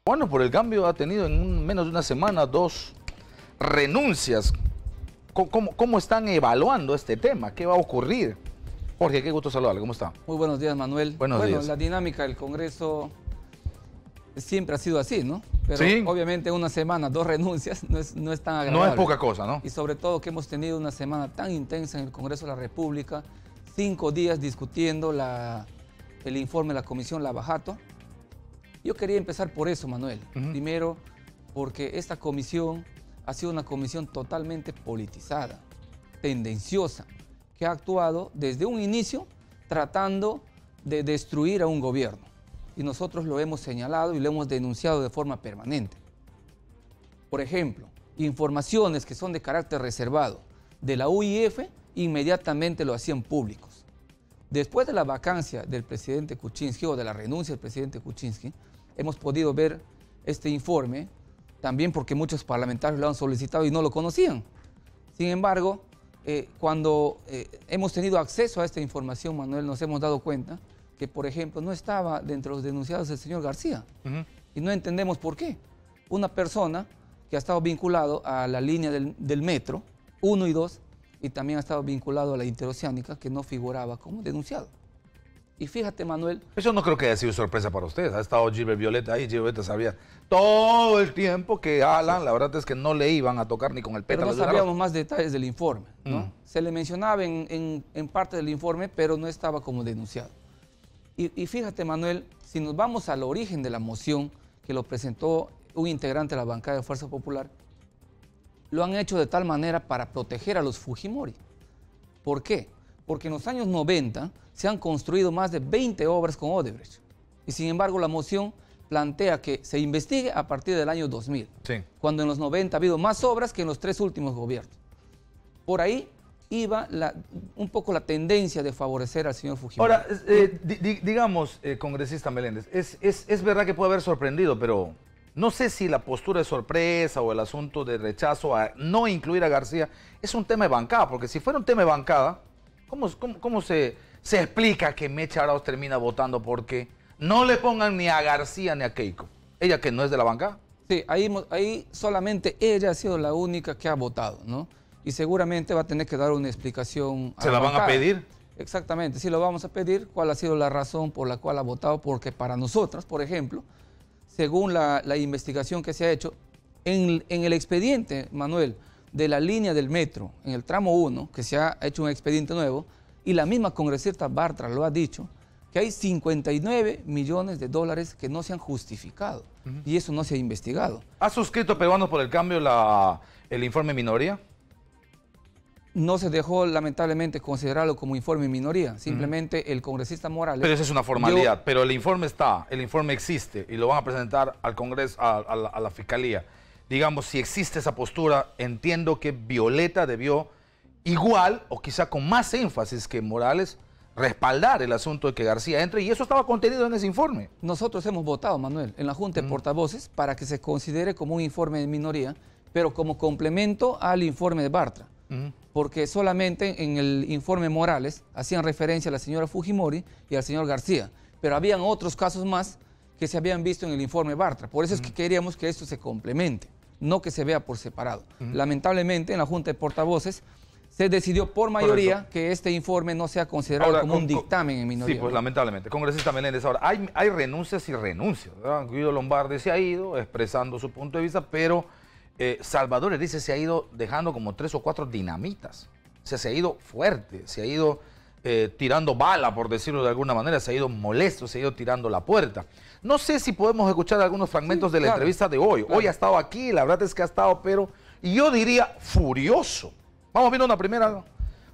Bueno, por el cambio ha tenido en menos de una semana 2 renuncias. ¿Cómo están evaluando este tema? ¿Qué va a ocurrir? Jorge, qué gusto saludarle. ¿Cómo está? Muy buenos días, Manuel. Buenos días. La dinámica del Congreso siempre ha sido así, ¿no? Pero sí, obviamente una semana, 2 renuncias no es tan agradable. No es poca cosa, ¿no? Y sobre todo que hemos tenido una semana tan intensa en el Congreso de la República, 5 días discutiendo el informe de la Comisión Lavajato. Yo quería empezar por eso, Manuel. Primero, porque esta comisión ha sido una comisión totalmente politizada, tendenciosa, que ha actuado desde un inicio tratando de destruir a un gobierno. Y nosotros lo hemos señalado y lo hemos denunciado de forma permanente. Por ejemplo, informaciones que son de carácter reservado de la UIF inmediatamente lo hacían públicos. Después de la vacancia del presidente Kuczynski o de la renuncia del presidente Kuczynski, hemos podido ver este informe, también porque muchos parlamentarios lo han solicitado y no lo conocían. Sin embargo, cuando hemos tenido acceso a esta información, Manuel, nos hemos dado cuenta que, por ejemplo, no estaba dentro de los denunciados el señor García. Y no entendemos por qué. Una persona que ha estado vinculado a la línea del metro 1 y 2 y también ha estado vinculado a la interoceánica, que no figuraba como denunciado. Y fíjate, Manuel... Eso no creo que haya sido sorpresa para ustedes. Ha estado Gilbert Violeta ahí. Gilbert sabía todo el tiempo que Alan, la verdad es que no le iban a tocar ni con el pétalo. Pero no sabíamos más detalles del informe, ¿no? Se le mencionaba en parte del informe, pero no estaba como denunciado. Y fíjate, Manuel, si nos vamos al origen de la moción que lo presentó un integrante de la bancada de Fuerza Popular, lo han hecho de tal manera para proteger a los Fujimori. ¿Por qué? Porque en los años 90 se han construido más de 20 obras con Odebrecht. Y sin embargo la moción plantea que se investigue a partir del año 2000. Sí. Cuando en los 90 ha habido más obras que en los 3 últimos gobiernos. Por ahí iba un poco la tendencia de favorecer al señor Fujimori. Ahora, digamos, congresista Meléndez, es verdad que puede haber sorprendido, pero no sé si la postura de sorpresa o el asunto de rechazo a no incluir a García es un tema de bancada, porque si fuera un tema de bancada, ¿cómo se explica que Mecha Arauz termina votando porque no le pongan ni a García ni a Keiko? ¿Ella que no es de la bancada? Sí, ahí solamente ella ha sido la única que ha votado, ¿no? Y seguramente va a tener que dar una explicación a ¿Se la van a pedir? Exactamente, sí lo vamos a pedir. ¿Cuál ha sido la razón por la cual ha votado? Porque para nosotros, por ejemplo, según la investigación que se ha hecho, en el expediente, Manuel, de la línea del metro, en el tramo 1, que se ha hecho un expediente nuevo, y la misma congresista Bartra lo ha dicho, que hay 59 millones de dólares que no se han justificado, y eso no se ha investigado. ¿Ha suscrito Peruanos por el Cambio el informe minoría? No se dejó, lamentablemente, considerarlo como informe minoría. Simplemente el congresista Morales... Pero esa es una formalidad. Pero el informe está, el informe existe y lo van a presentar al Congreso, a la Fiscalía. Digamos, si existe esa postura, entiendo que Violeta debió igual o quizá con más énfasis que Morales respaldar el asunto de que García entre, y eso estaba contenido en ese informe. Nosotros hemos votado, Manuel, en la Junta de Portavoces para que se considere como un informe de minoría, pero como complemento al informe de Bartra. Porque solamente en el informe Morales hacían referencia a la señora Fujimori y al señor García, pero habían otros casos más que se habían visto en el informe Bartra. Por eso es que queríamos que esto se complemente, no que se vea por separado. Lamentablemente en la Junta de Portavoces se decidió por mayoría que este informe no sea considerado ahora, como un dictamen en minoría. Sí, pues lamentablemente. Congresista Meléndez, ahora hay renuncias y renuncias, ¿verdad? Guido Lombardi se ha ido expresando su punto de vista, pero Salvador Erice se ha ido dejando como 3 o 4 dinamitas. O sea, se ha ido fuerte, se ha ido tirando bala, por decirlo de alguna manera, se ha ido molesto, se ha ido tirando la puerta. No sé si podemos escuchar algunos fragmentos de la entrevista de hoy. Hoy ha estado aquí, la verdad es que ha estado, pero yo diría furioso. Vamos viendo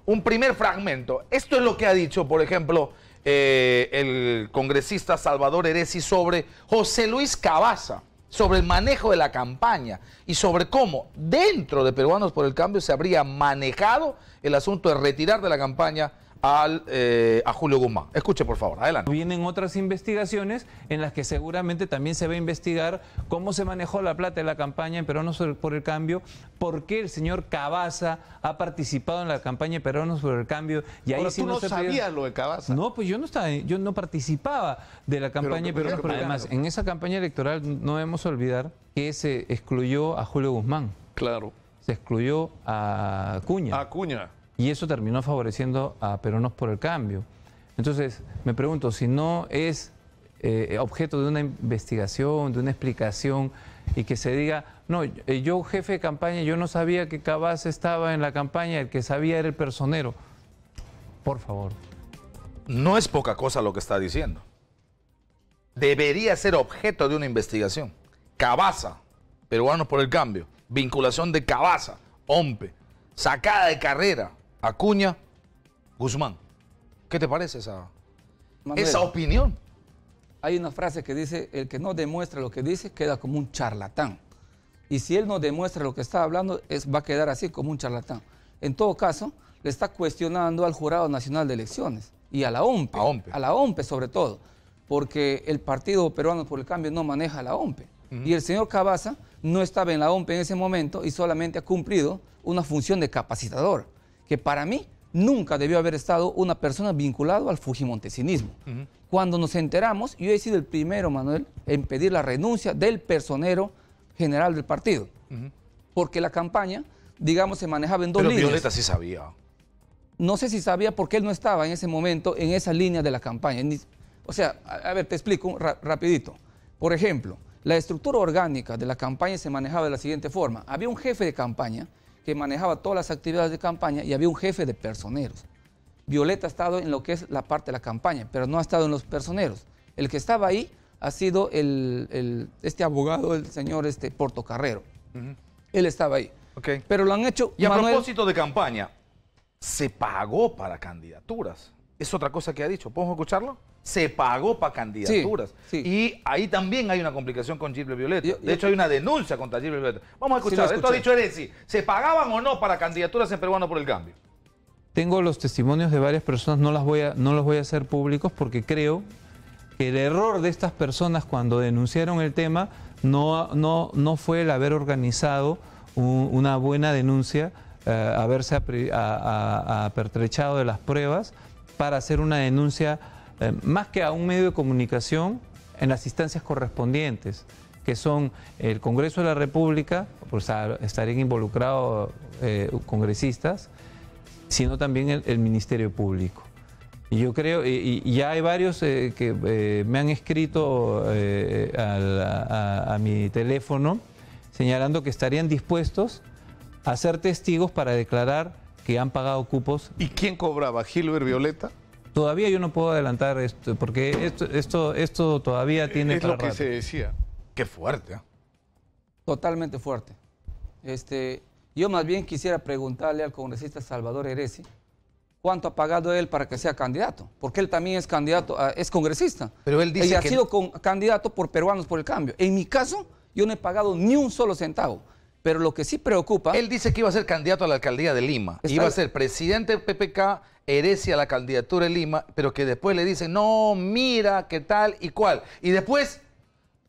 un primer fragmento. Esto es lo que ha dicho, por ejemplo, el congresista Salvador Ereci sobre José Luis Cabaza, sobre el manejo de la campaña y sobre cómo dentro de Peruanos por el Cambio se habría manejado el asunto de retirar de la campaña a Julio Guzmán. Escuche, por favor, adelante. Vienen otras investigaciones en las que seguramente también se va a investigar cómo se manejó la plata de la campaña en Peruanos por el Cambio, por qué el señor Cavazza ha participado en la campaña de Peruanos por el Cambio. Y ahí Ahora, sí ¿tú no se sabías lo de Cavazza? No, pues yo no participaba de la campaña de Peruanos por el Cambio. Además, en esa campaña electoral no debemos olvidar que se excluyó a Julio Guzmán. Claro. Se excluyó a Acuña. Acuña. Y eso terminó favoreciendo a Peruanos por el Cambio. Entonces, me pregunto, si no es objeto de una investigación, de una explicación, y que se diga, no, yo jefe de campaña, yo no sabía que Cavazza estaba en la campaña, el que sabía era el personero. Por favor. No es poca cosa lo que está diciendo. Debería ser objeto de una investigación. Cavazza, Peruanos por el Cambio, vinculación de Cavazza, OMPE, sacada de carrera, Acuña, Guzmán. ¿Qué te parece Manuel, esa opinión? Hay una frase que dice, el que no demuestra lo que dice queda como un charlatán. Y si él no demuestra lo que está hablando, va a quedar así como un charlatán. En todo caso, le está cuestionando al Jurado Nacional de Elecciones y a la OMPE. A la OMPE sobre todo, porque el Partido Peruano por el Cambio no maneja la OMPE. Y el señor Cavazza no estaba en la OMPE en ese momento y solamente ha cumplido una función de capacitador, que para mí nunca debió haber estado una persona vinculada al fujimontesinismo. Cuando nos enteramos, yo he sido el primero, Manuel, en pedir la renuncia del personero general del partido, porque la campaña, digamos, se manejaba en dos líneas. Pero Violeta sí sabía. No sé si sabía porque él no estaba en ese momento en esa línea de la campaña. O sea, a ver, te explico rapidito. Por ejemplo, la estructura orgánica de la campaña se manejaba de la siguiente forma. Había un jefe de campaña que manejaba todas las actividades de campaña y había un jefe de personeros. Violeta ha estado en lo que es la parte de la campaña, pero no ha estado en los personeros. El que estaba ahí ha sido este abogado, el señor Portocarrero. Él estaba ahí. Okay. Pero lo han hecho... Y a Manuel, propósito de campaña, se pagó para candidaturas. Es otra cosa que ha dicho. ¿Podemos escucharlo? Se pagó para candidaturas. Sí, sí. Y ahí también hay una complicación con Gilbert Violeta. De hecho, hay una denuncia contra Gilbert Violeta. Vamos a escuchar. Sí, esto ha dicho Eresi. ¿Se pagaban o no para candidaturas en Peruano por el Cambio? Tengo los testimonios de varias personas, no los voy a hacer públicos porque creo que el error de estas personas cuando denunciaron el tema no fue el haber organizado una buena denuncia, haberse apertrechado de las pruebas para hacer una denuncia más que a un medio de comunicación en las instancias correspondientes, que son el Congreso de la República, pues estarían involucrados congresistas, sino también el Ministerio Público. Y yo creo, y ya hay varios que me han escrito a mi teléfono señalando que estarían dispuestos a ser testigos para declarar que han pagado cupos. ¿Y quién cobraba? ¿Gilbert Violeta? Todavía yo no puedo adelantar esto, porque esto todavía tiene... Es lo que se decía. Qué fuerte. Totalmente fuerte. Yo más bien quisiera preguntarle al congresista Salvador Eresi cuánto ha pagado él para que sea candidato, porque él también es candidato, es congresista. Pero él dice que ha que... sido candidato por Peruanos por el Cambio. En mi caso, yo no he pagado ni un solo centavo. Pero lo que sí preocupa... Él dice que iba a ser candidato a la alcaldía de Lima. Iba a ser presidente del PPK, Eresi a la candidatura de Lima, pero que después le dicen, no, mira, qué tal y cuál. Y después,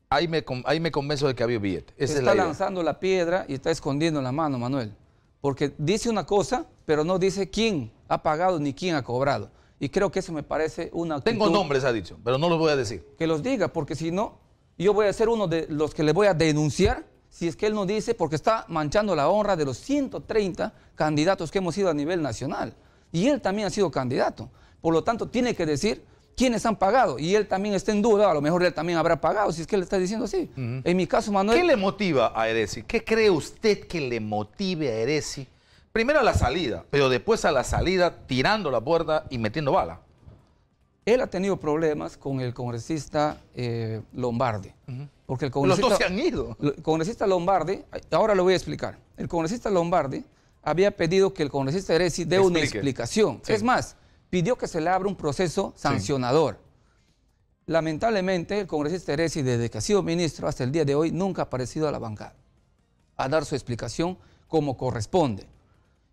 ahí me convenzo de que había billete. Esa está lanzando la piedra y está escondiendo la mano, Manuel. Porque dice una cosa, pero no dice quién ha pagado ni quién ha cobrado. Y creo que eso me parece una actitud... Tengo nombres, ha dicho, pero no los voy a decir. Que los diga, porque si no, yo voy a ser uno de los que le voy a denunciar si es que él no dice, porque está manchando la honra de los 130 candidatos que hemos ido a nivel nacional. Y él también ha sido candidato. Por lo tanto, tiene que decir quiénes han pagado. Y él también está en duda, a lo mejor él también habrá pagado, si es que él está diciendo así. En mi caso, Manuel... ¿Qué le motiva a Eresi? ¿Qué cree usted que le motive a Eresi? Primero a la salida, pero después a la salida tirando la puerta y metiendo bala. Él ha tenido problemas con el congresista Lombardi. Porque el congresista, los dos se han ido. El congresista Lombardi, ahora lo voy a explicar. El congresista Lombardi había pedido que el congresista Eresi dé una explicación. Sí. Es más, pidió que se le abra un proceso sancionador. Sí. Lamentablemente, el congresista Eresi, desde que ha sido ministro hasta el día de hoy, nunca ha aparecido a la bancada a dar su explicación como corresponde.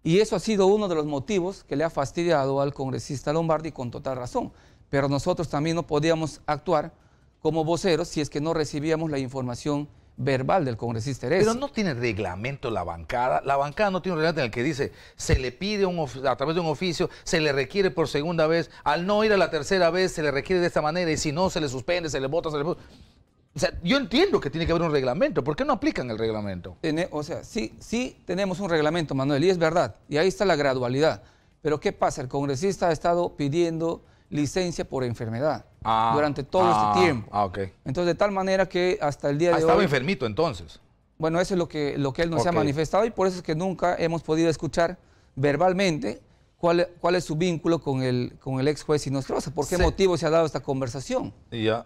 Y eso ha sido uno de los motivos que le ha fastidiado al congresista Lombardi con total razón. Pero nosotros también no podíamos actuar como voceros si es que no recibíamos la información verbal del congresista Heresi. Pero no tiene reglamento la bancada. La bancada no tiene un reglamento en el que dice, se le pide a través de un oficio, se le requiere por segunda vez, al no ir a la tercera vez se le requiere de esta manera y si no se le suspende, se le vota, se le... O sea, yo entiendo que tiene que haber un reglamento. ¿Por qué no aplican el reglamento? O sea, sí tenemos un reglamento, Manuel, y es verdad. Y ahí está la gradualidad. Pero ¿qué pasa? El congresista ha estado pidiendo licencia por enfermedad durante todo este tiempo. Okay. Entonces, de tal manera que hasta el día de hoy... Estaba enfermito entonces. Bueno, eso es lo que él nos ha manifestado y por eso es que nunca hemos podido escuchar verbalmente cuál es su vínculo con el ex juez Inostroza. ¿Por qué motivo se ha dado esta conversación? Ya.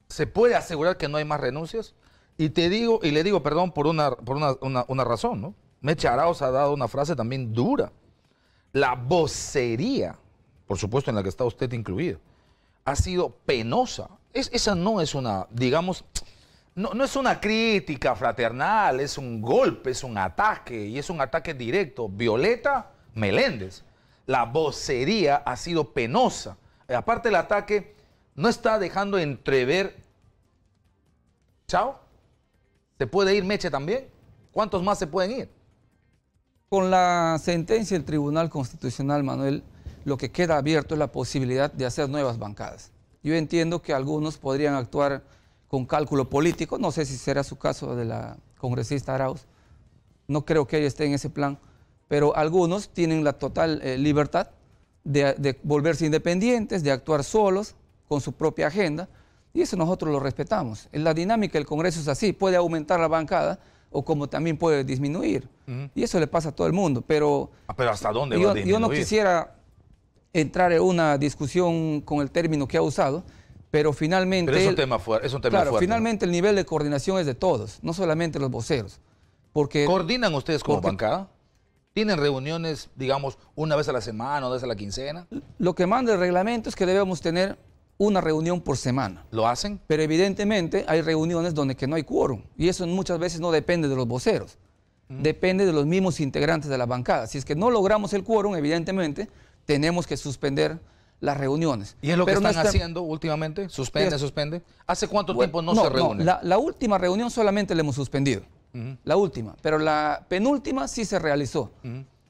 ¿Se puede asegurar que no hay más renuncias? Y te digo, y le digo perdón por una razón, ¿no? Meche Arauz ha dado una frase también dura. La vocería, por supuesto en la que está usted incluido, ha sido penosa. Esa no es una, digamos, no es una crítica fraternal, es un golpe, es un ataque, y es un ataque directo. Violeta Meléndez, la vocería ha sido penosa. Aparte del ataque, no está dejando entrever. ¿Chao? ¿Se puede ir Meche también? ¿Cuántos más se pueden ir? Con la sentencia del Tribunal Constitucional, Manuel, lo que queda abierto es la posibilidad de hacer nuevas bancadas. Yo entiendo que algunos podrían actuar con cálculo político, no sé si será su caso de la congresista Arauz, no creo que ella esté en ese plan, pero algunos tienen la total libertad de volverse independientes, de actuar solos, con su propia agenda, y eso nosotros lo respetamos. En la dinámica del Congreso es así, puede aumentar la bancada o como también puede disminuir, y eso le pasa a todo el mundo, pero... ¿Pero hasta dónde va a disminuir? Yo no quisiera entrar en una discusión con el término que ha usado, pero finalmente... Pero es un tema fuerte. Claro, finalmente el nivel de coordinación es de todos, no solamente los voceros. Porque, ¿coordinan ustedes como bancada? ¿Tienen reuniones, digamos, una vez a la semana, una vez a la quincena? Lo que manda el reglamento es que debemos tener una reunión por semana. ¿Lo hacen? Pero evidentemente hay reuniones donde que no hay quórum, y eso muchas veces no depende de los voceros, depende de los mismos integrantes de la bancada. Si es que no logramos el quórum, evidentemente tenemos que suspender las reuniones. ¿Y es lo que están haciendo últimamente? ¿Suspende? ¿Hace cuánto tiempo no se reúnen? La última reunión solamente la hemos suspendido. La última. Pero la penúltima sí se realizó.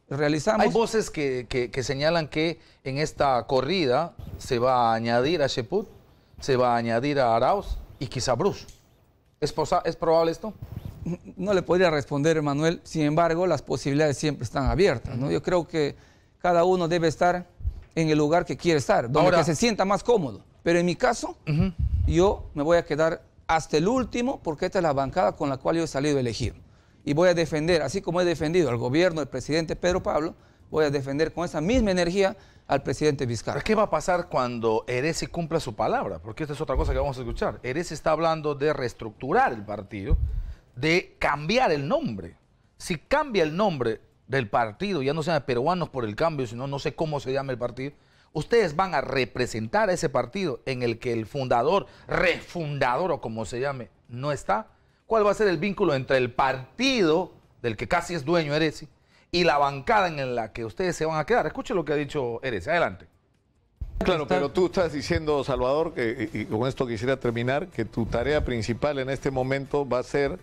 Realizamos... Hay voces que señalan que en esta corrida se va a añadir a Cheput, se va a añadir a Arauz y quizá Bruce. ¿Es probable esto? No le podría responder, Manuel. Sin embargo, las posibilidades siempre están abiertas, ¿no? Yo creo que cada uno debe estar en el lugar que quiere estar, donde que se sienta más cómodo. Pero en mi caso, yo me voy a quedar hasta el último, porque esta es la bancada con la cual yo he salido elegido. Y voy a defender, así como he defendido al gobierno del presidente Pedro Pablo, voy a defender con esa misma energía al presidente Vizcarra. ¿Qué va a pasar cuando Heresi cumpla su palabra? Porque esta es otra cosa que vamos a escuchar. Heresi está hablando de reestructurar el partido, de cambiar el nombre. Si cambia el nombre del partido, ya no se llama Peruanos por el Cambio, sino no sé cómo se llama el partido, ustedes van a representar a ese partido en el que el fundador, refundador o como se llame, no está. ¿Cuál va a ser el vínculo entre el partido del que casi es dueño Heresi y la bancada en la que ustedes se van a quedar? Escuche lo que ha dicho Heresi. Adelante. Claro, pero tú estás diciendo, Salvador, y con esto quisiera terminar, que tu tarea principal en este momento va a ser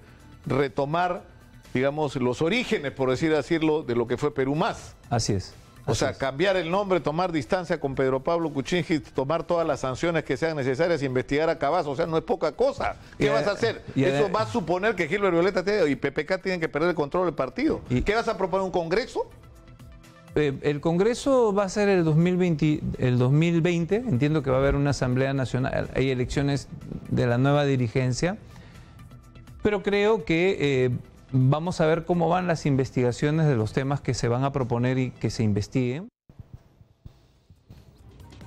retomar, digamos, los orígenes, por decirlo, de lo que fue Perú Más. Así es. O sea, cambiar el nombre, tomar distancia con Pedro Pablo Kuczynski, tomar todas las sanciones que sean necesarias, investigar a Cavazos. O sea, no es poca cosa. ¿Qué vas a hacer? Eso va a suponer que Gilbert Violeta y PPK tienen que perder el control del partido. ¿Qué vas a proponer? ¿Un congreso? El Congreso va a ser el 2020. Entiendo que va a haber una Asamblea Nacional. Hay elecciones de la nueva dirigencia. Pero creo que... vamos a ver cómo van las investigaciones de los temas que se van a proponer y que se investiguen.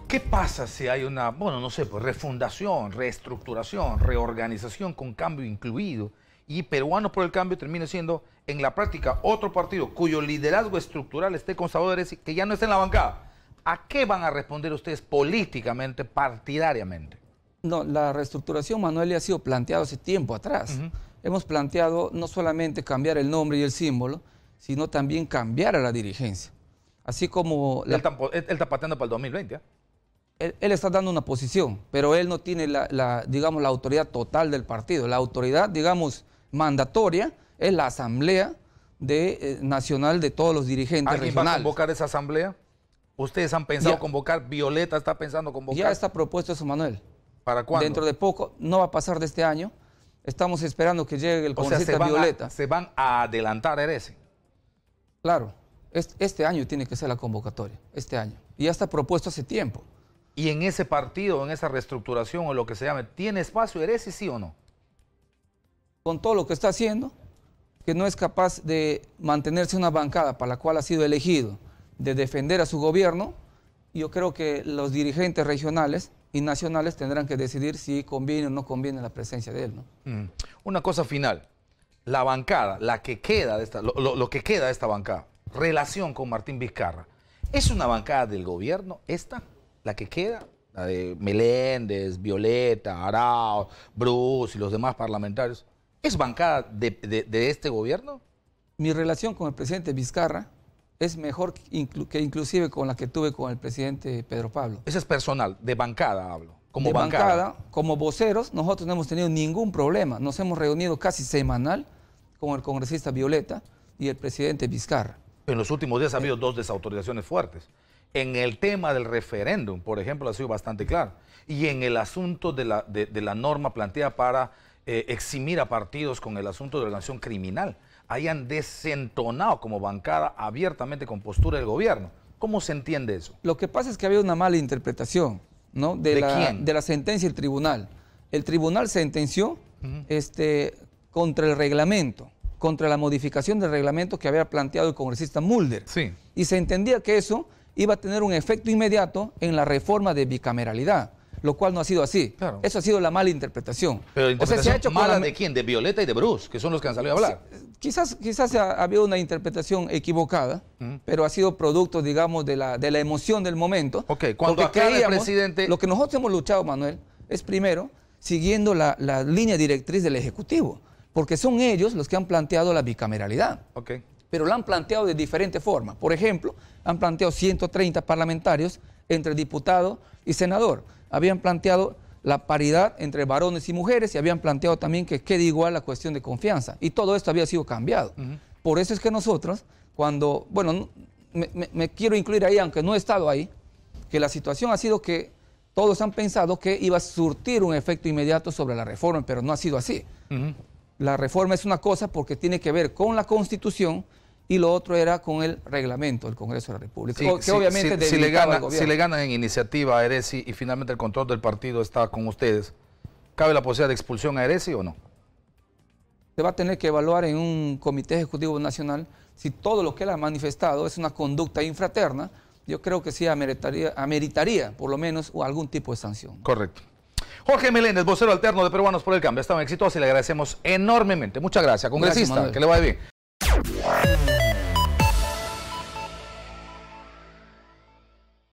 ¿Qué pasa si hay una, bueno, no sé, pues refundación, reestructuración, reorganización con cambio incluido y Peruanos por el Cambio termine siendo en la práctica otro partido cuyo liderazgo estructural esté con Salvador Heresi, que ya no está en la bancada? ¿A qué van a responder ustedes políticamente, partidariamente? No, la reestructuración, Manuel, ha sido planteado hace tiempo atrás. Hemos planteado no solamente cambiar el nombre y el símbolo, sino también cambiar a la dirigencia. Así como... Él está pateando para el 2020, ¿eh? Él está dando una posición, pero él no tiene digamos, la autoridad total del partido. La autoridad, digamos, mandatoria es la asamblea nacional de todos los dirigentes regionales. ¿Alguien va a convocar esa asamblea? ¿Ustedes han pensado convocar? ¿Violeta está pensando convocar? Ya está propuesto eso, Manuel. ¿Para cuándo? Dentro de poco, no va a pasar de este año. Estamos esperando que llegue el congresista Violeta. ¿Se van a adelantar a Heresi? Claro, este año tiene que ser la convocatoria, este año. Y ya está propuesto hace tiempo. ¿Y en ese partido, en esa reestructuración o lo que se llame, tiene espacio Heresi, sí o no? Con todo lo que está haciendo, que no es capaz de mantenerse una bancada para la cual ha sido elegido, de defender a su gobierno, yo creo que los dirigentes regionales y nacionales tendrán que decidir si conviene o no conviene la presencia de él, ¿no? Una cosa final, la bancada, la que queda de lo que queda de esta bancada, relación con Martín Vizcarra, ¿es una bancada del gobierno esta? La que queda, la de Meléndez, Violeta, Arao, Bruce y los demás parlamentarios, ¿es bancada de este gobierno? Mi relación con el presidente Vizcarra es mejor que inclusive con la que tuve con el presidente Pedro Pablo. Eso es personal, de bancada hablo. Como bancada, como voceros, nosotros no hemos tenido ningún problema. Nos hemos reunido casi semanal con el congresista Violeta y el presidente Vizcarra. En los últimos días ha habido dos desautorizaciones fuertes. En el tema del referéndum, por ejemplo, ha sido bastante claro. Y en el asunto de la norma planteada para eximir a partidos con el asunto de organización criminal. Ahí han desentonado como bancada abiertamente con postura del gobierno. ¿Cómo se entiende eso? Lo que pasa es que había una mala interpretación, ¿no? ¿De quién? De la sentencia del tribunal. El tribunal sentenció contra el reglamento, contra la modificación del reglamento que había planteado el congresista Mulder. Sí. Y se entendía que eso iba a tener un efecto inmediato en la reforma de bicameralidad, lo cual no ha sido así. Claro. Eso ha sido la mala interpretación. Pero interpretación se ha hecho mala ¿de quién? De Violeta y de Bruce, que son los que han salido a hablar. Quizás ha habido una interpretación equivocada, pero ha sido producto, digamos, de la emoción del momento. Ok, cuando acá el presidente... Lo que nosotros hemos luchado, Manuel, es primero siguiendo la línea directriz del Ejecutivo, porque son ellos los que han planteado la bicameralidad. Ok. Pero la han planteado de diferente forma. Por ejemplo, han planteado 130 parlamentarios entre diputado y senador. Habían planteado la paridad entre varones y mujeres y habían planteado también que quede igual la cuestión de confianza. Y todo esto había sido cambiado. Por eso es que nosotros, cuando, bueno, me quiero incluir ahí, aunque no he estado ahí, que la situación ha sido que todos han pensado que iba a surtir un efecto inmediato sobre la reforma, pero no ha sido así. La reforma es una cosa porque tiene que ver con la Constitución y lo otro era con el reglamento del Congreso de la República. Sí, obviamente si le ganan en iniciativa a Heresi y finalmente el control del partido está con ustedes, ¿cabe la posibilidad de expulsión a Heresi o no? Se va a tener que evaluar en un comité ejecutivo nacional si todo lo que él ha manifestado es una conducta infraterna. Yo creo que sí ameritaría por lo menos algún tipo de sanción. Correcto. Jorge Meléndez, vocero alterno de Peruanos por el Cambio. Ha estado exitoso y le agradecemos enormemente. Muchas gracias, congresista. Gracias, que le vaya bien.